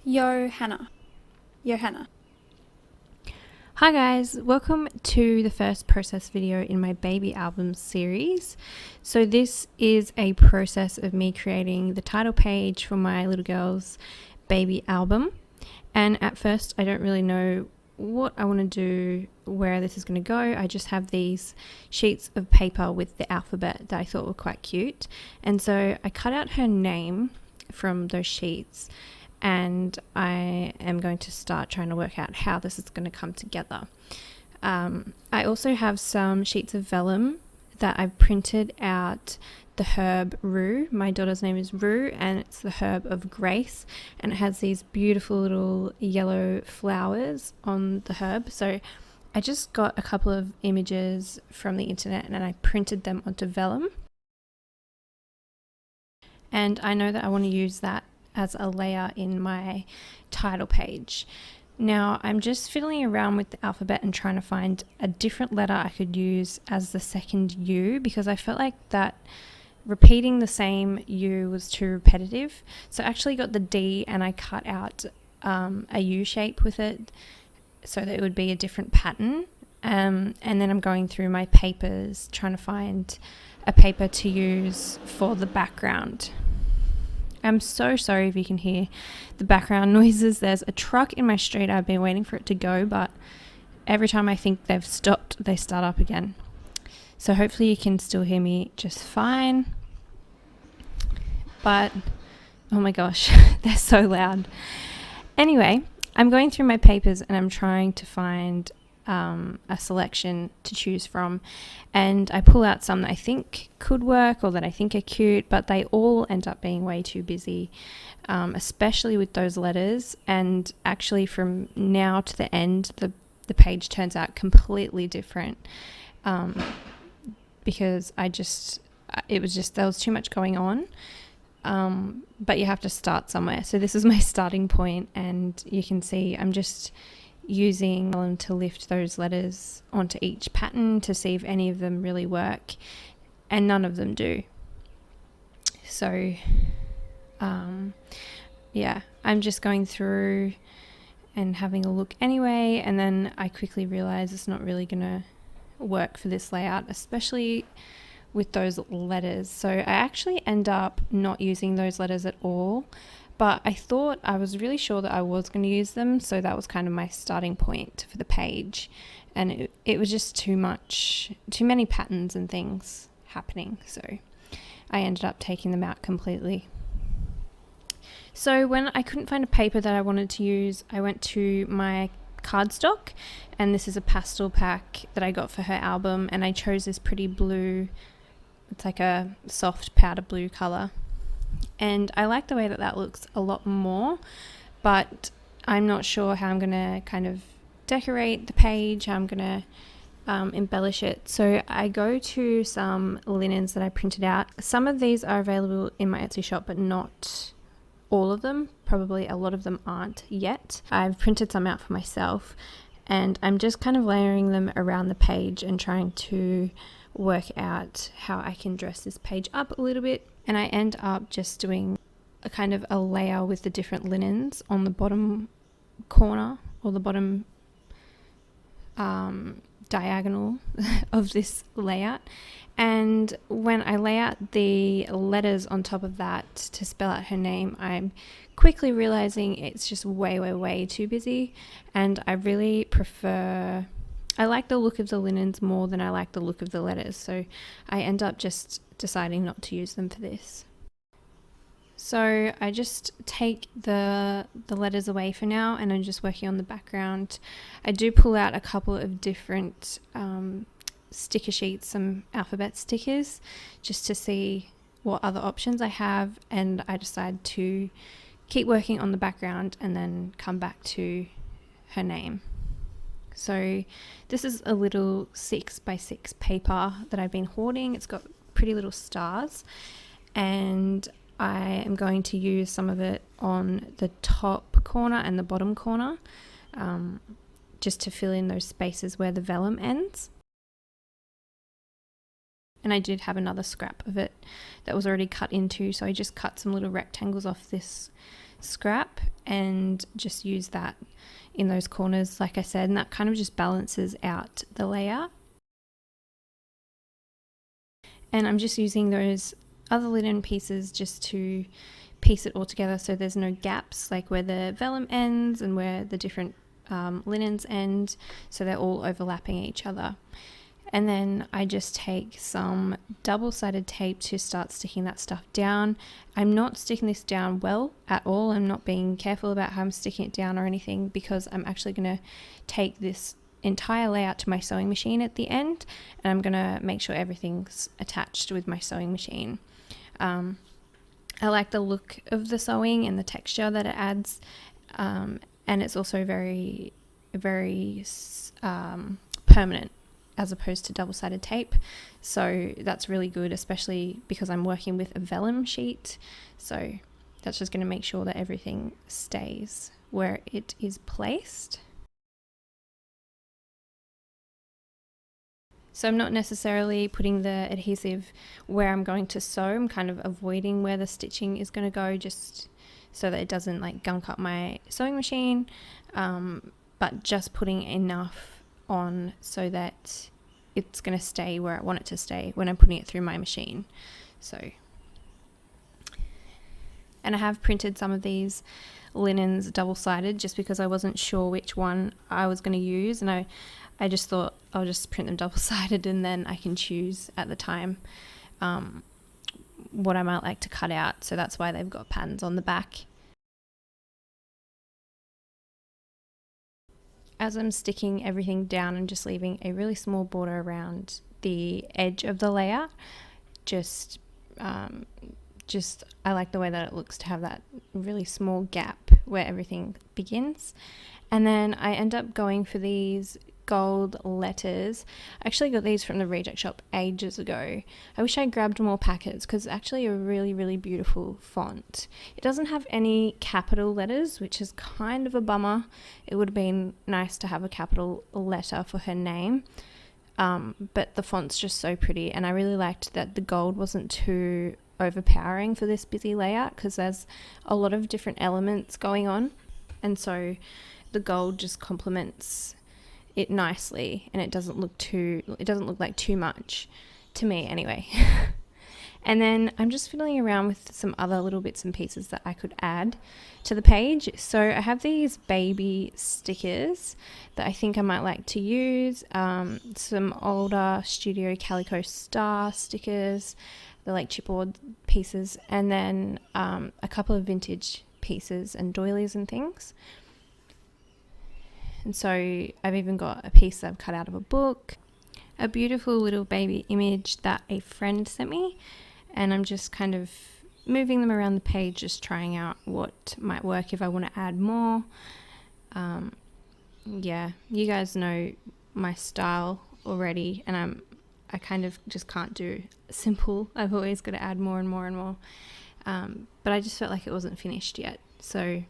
Johanna. Hi guys, welcome to the first process video in my baby album series. So this is a process of me creating the title page for my little girl's baby album. And at first I don't really know what I want to do, where this is going to go. I just have these sheets of paper with the alphabet that I thought were quite cute. And so I cut out her name from those sheets, and I am going to start trying to work out how this is going to come together. I also have some sheets of vellum that I've printed out the herb rue. My daughter's name is Rue, and it's the herb of grace, and it has these beautiful little yellow flowers on the herb. So I just got a couple of images from the internet and I printed them onto vellum, and I know that I want to use that as a layer in my title page. Now I'm just fiddling around with the alphabet and trying to find a different letter I could use as the second U, because I felt like that repeating the same U was too repetitive. So I actually got the D and I cut out a U shape with it so that it would be a different pattern. And then I'm going through my papers trying to find a paper to use for the background. I'm so sorry if you can hear the background noises. There's a truck in my street. I've been waiting for it to go, but every time I think they've stopped, they start up again. So hopefully you can still hear me just fine. But, oh my gosh, they're so loud. Anyway, I'm going through my papers and I'm trying to find a selection to choose from, and I pull out some that I think could work or that I think are cute, but they all end up being way too busy, especially with those letters. And actually from now to the end, the page turns out completely different, because there was too much going on. But you have to start somewhere. So this is my starting point, and you can see I'm just using them to lift those letters onto each pattern to see if any of them really work, and none of them do. So I'm just going through and having a look anyway, and then I quickly realize it's not really gonna work for this layout, especially with those letters. So I actually end up not using those letters at all, but I was really sure that I was going to use them, so that was kind of my starting point for the page. And it was just too many patterns and things happening, so I ended up taking them out completely. So when I couldn't find a paper that I wanted to use, I went to my cardstock, and this is a pastel pack that I got for her album, and I chose this pretty blue. It's like a soft powder blue color, and I like the way that looks a lot more, but I'm not sure how I'm going to kind of decorate the page, how I'm going to embellish it. So I go to some linens that I printed out. Some of these are available in my Etsy shop, but not all of them. Probably a lot of them aren't yet. I've printed some out for myself, and I'm just kind of layering them around the page and trying to work out how I can dress this page up a little bit. And I end up just doing a kind of a layer with the different linens on the bottom corner, or the bottom diagonal of this layout. And when I lay out the letters on top of that to spell out her name, I'm quickly realizing it's just way too busy, and I really I like the look of the linens more than I like the look of the letters, so I end up just deciding not to use them for this. So I just take the letters away for now, and I'm just working on the background. I do pull out a couple of different sticker sheets, some alphabet stickers, just to see what other options I have, and I decide to keep working on the background and then come back to her name. So this is a little 6x6 paper that I've been hoarding. It's got pretty little stars, and I am going to use some of it on the top corner and the bottom corner, just to fill in those spaces where the vellum ends. And I did have another scrap of it that was already cut into, so I just cut some little rectangles off this scrap and just use that in those corners, like I said, and that kind of just balances out the layout. And I'm just using those other linen pieces just to piece it all together so there's no gaps, like where the vellum ends and where the different linens end, so they're all overlapping each other. And then I just take some double-sided tape to start sticking that stuff down. I'm not sticking this down well at all. I'm not being careful about how I'm sticking it down or anything, because I'm actually going to take this entire layout to my sewing machine at the end, and I'm going to make sure everything's attached with my sewing machine. I like the look of the sewing and the texture that it adds, and it's also very, very permanent, as opposed to double-sided tape. So that's really good, especially because I'm working with a vellum sheet. So that's just going to make sure that everything stays where it is placed. So I'm not necessarily putting the adhesive where I'm going to sew. I'm kind of avoiding where the stitching is going to go, just so that it doesn't like gunk up my sewing machine, but just putting enough on so that it's going to stay where I want it to stay when I'm putting it through my machine. So, and I have printed some of these linens double-sided just because I wasn't sure which one I was going to use, and I just thought I'll just print them double-sided and then I can choose at the time what I might like to cut out. So that's why they've got patterns on the back. As I'm sticking everything down, I'm just leaving a really small border around the edge of the layout. Just I like the way that it looks to have that really small gap where everything begins. And then I end up going for these gold letters. I actually got these from the reject shop ages ago. I wish I grabbed more packets because it's actually a really, really beautiful font. It doesn't have any capital letters, which is kind of a bummer. It would have been nice to have a capital letter for her name. But the font's just so pretty, and I really liked that the gold wasn't too overpowering for this busy layout, because there's a lot of different elements going on, and so the gold just complements it nicely, and it doesn't look like too much to me anyway. And then I'm just fiddling around with some other little bits and pieces that I could add to the page. So I have these baby stickers that I think I might like to use, some older Studio Calico Star stickers, the like chipboard pieces, and then a couple of vintage pieces and doilies and things. And so I've even got a piece that I've cut out of a book, a beautiful little baby image that a friend sent me, and I'm just kind of moving them around the page, just trying out what might work if I want to add more. Yeah, you guys know my style already, and I kind of just can't do simple. I've always got to add more and more and more. But I just felt like it wasn't finished yet, so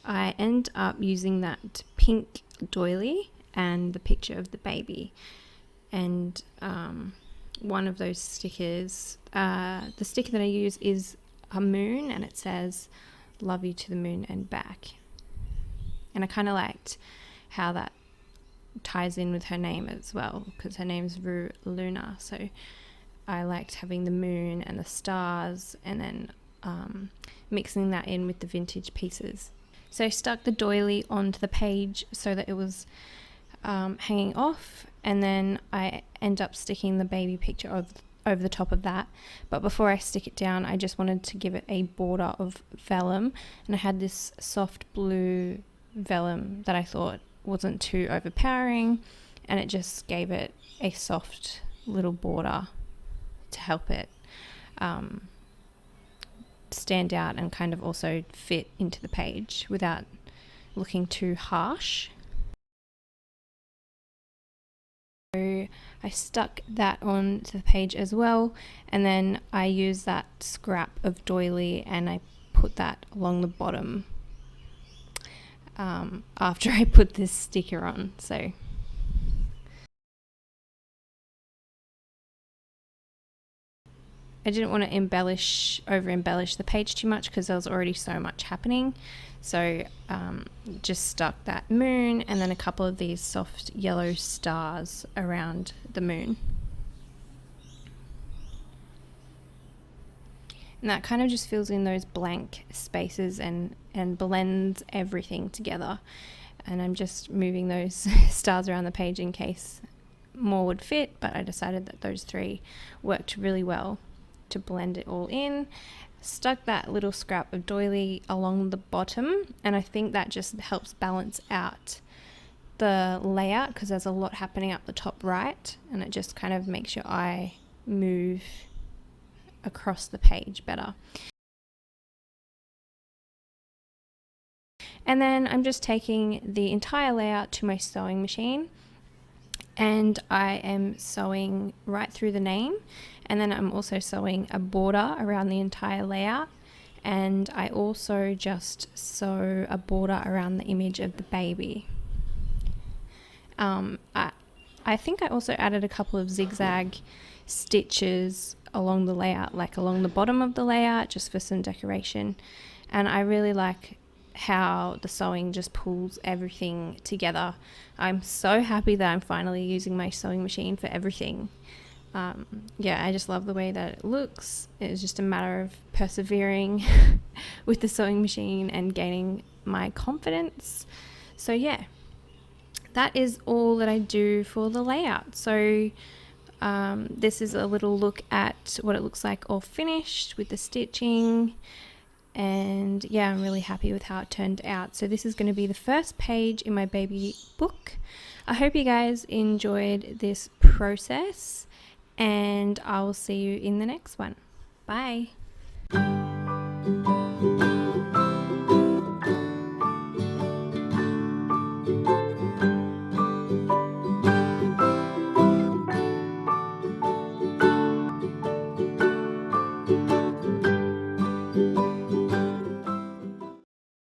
I end up using that pink doily and the picture of the baby, and one of those stickers, the sticker that I use is a moon, and it says "Love you to the moon and back," and I kind of liked how that ties in with her name as well, because her name's Rue Luna, so I liked having the moon and the stars, and then mixing that in with the vintage pieces. So I stuck the doily onto the page so that it was hanging off, and then I end up sticking the baby picture over the top of that. But before I stick it down, I just wanted to give it a border of vellum, and I had this soft blue vellum that I thought wasn't too overpowering, and it just gave it a soft little border to help it stand out and kind of also fit into the page without looking too harsh. So I stuck that onto the page as well, and then I used that scrap of doily and I put that along the bottom after I put this sticker on. So I didn't want to over embellish the page too much because there was already so much happening. So just stuck that moon and then a couple of these soft yellow stars around the moon. And that kind of just fills in those blank spaces and blends everything together. And I'm just moving those stars around the page in case more would fit, but I decided that those 3 worked really well to blend it all in. Stuck that little scrap of doily along the bottom, and I think that just helps balance out the layout because there's a lot happening up the top right, and it just kind of makes your eye move across the page better. And then I'm just taking the entire layout to my sewing machine, and I am sewing right through the name, and then I'm also sewing a border around the entire layout, and I also just sew a border around the image of the baby. I think I also added a couple of zigzag stitches along the layout, like along the bottom of the layout, just for some decoration. And I really like how the sewing just pulls everything together. I'm so happy that I'm finally using my sewing machine for everything. Yeah, I just love the way that it looks. It's just a matter of persevering with the sewing machine and gaining my confidence. So yeah, that is all that I do for the layout. So this is a little look at what it looks like all finished with the stitching. And yeah, I'm really happy with how it turned out. So this is going to be the first page in my baby book. I hope you guys enjoyed this process, and I will see you in the next one. Bye.